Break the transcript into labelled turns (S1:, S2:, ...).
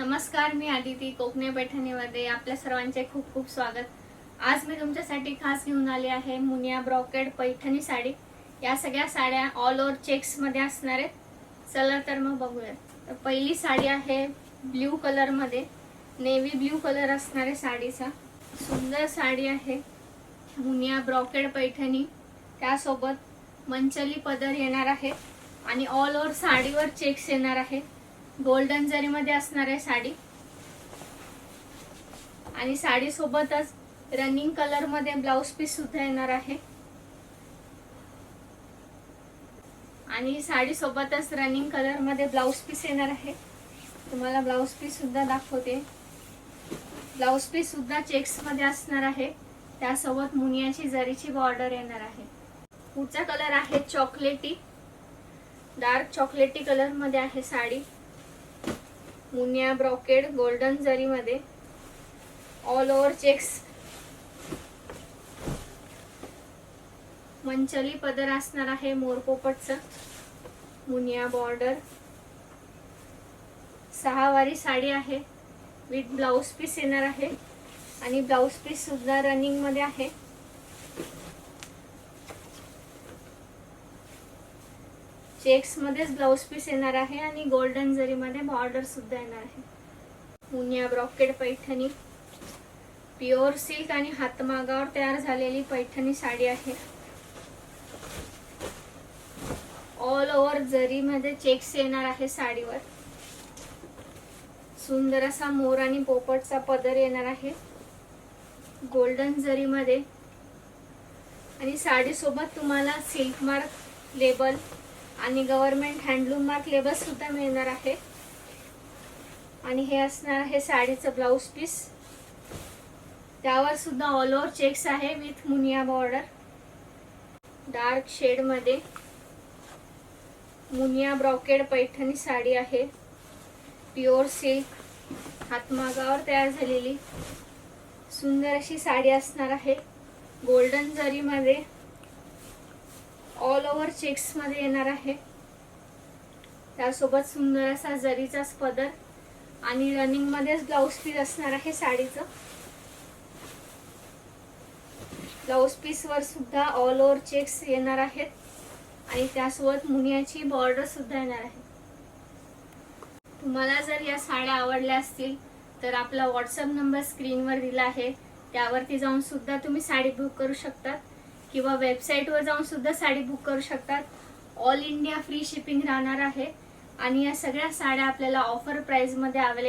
S1: नमस्कार, मी आदिती कोकणे पैठणीमध्ये आपल्या सर्वांचे खूप खूप स्वागत। आज मी तुमच्यासाठी खास घेऊन आले आहे मुनिया ब्रॉकेड पैठणी साडी। या सगळ्या साड्या ऑल ओव्हर चेक्स मध्ये असणार आहेत। चला तर मग बघूया। तर पहिली साडी आहे ब्ल्यू कलर मध्ये, नेव्ही ब्ल्यू कलर असणार आहे साडीचा। सुंदर साडी आहे मुनिया ब्रॉकेड पैठणी, त्यासोबत मंचली पदर येणार आहे आणि ऑल ओव्हर साडीवर चेक्स येणार आहे। गोल्डन जरी मध्ये असणार आहे साडी आणि साडी सोबतच रनिंग कलर मध्ये ब्लाउज पीस सुद्धा येणार आहे आणि साडी सोबतच रनिंग कलर मध्ये ब्लाउज पीस येणार आहे। तुम्हाला ब्लाउज पीस सुद्धा दाखवते। ब्लाउज पीस सुद्धा चेक्स मध्ये असणार आहे, त्यासोबत मुनियाची जरीची बॉर्डर येणार आहे। पुढचा कलर आहे चॉकलेटी, डार्क चॉकलेटी कलर मध्ये आहे साडी। मुनिया ब्रॉकेड गोल्डन जरी मध्ये ऑल ओव्हर चेक्स, मंचली पदर असणार आहे मोरपोपटचा, मुनिया बॉर्डर, 6 वारी साडी आहे विथ ब्लाउज पीस येणार आहे आणि ब्लाउज पीस सुद्धा रनिंग मध्ये आहे। चेक्स मध्येच ब्लाउज पीस येणार आहे आणि गोल्डन जरी मध्ये बॉर्डर सुद्धा येणार आहे। Muniya brocade Paithani pure silk आणि हातमागावर तयार झालेली पैठणी साडी आहे। ऑल ओव्हर जरी मध्ये चेक्स येणार आहे साडीवर। सुंदर असा मोर आणि पोपटचा पदर येणार आहे गोल्डन जरी मध्ये आणि साडी सोबत तुम्हाला सिल्क मार्क लेबल आणि गव्हर्नमेंट हँडलूम मार्क लेबल सुद्धा मिळणार आहे आणि हे असणार आहे साडीचं ब्लाउज पीस। त्यावर सुद्धा ऑल ओव्हर चेक्स आहे विथ मुनिया बॉर्डर। डार्क शेड मध्ये मुनिया ब्रॉकेड पैठणी साडी आहे, प्युअर सिल्क हातमागावर तयार झालेली सुंदर अशी साडी असणार आहे। गोल्डन जरी मध्ये ऑल ओव्हर चेक्स मध्ये येणार आहे, त्यासोबत सुंदर असा जरीचा पदर आणि रनिंग मध्येच ब्लाउज पीस असणार आहे साडीचं। ब्लाउज पीस वर सुद्धा ऑल ओव्हर चेक्स येणार आहेत आणि त्यासोबत मुनियाची बॉर्डर सुद्धा येणार आहे। तुम्हाला जर या साड्या आवडल्या असतील तर आपला व्हॉट्सअप नंबर स्क्रीनवर दिला आहे, त्यावरती जाऊन सुद्धा तुम्ही साडी बुक करू शकता किंवा वेबसाईटवर जाऊन सुद्धा साडी बुक करू शकतात। ऑल इंडिया फ्री शिपिंग राहणार आहे आणि या सगळ्या साड्या आपल्याला ऑफर प्राइस मध्ये अवेलेबल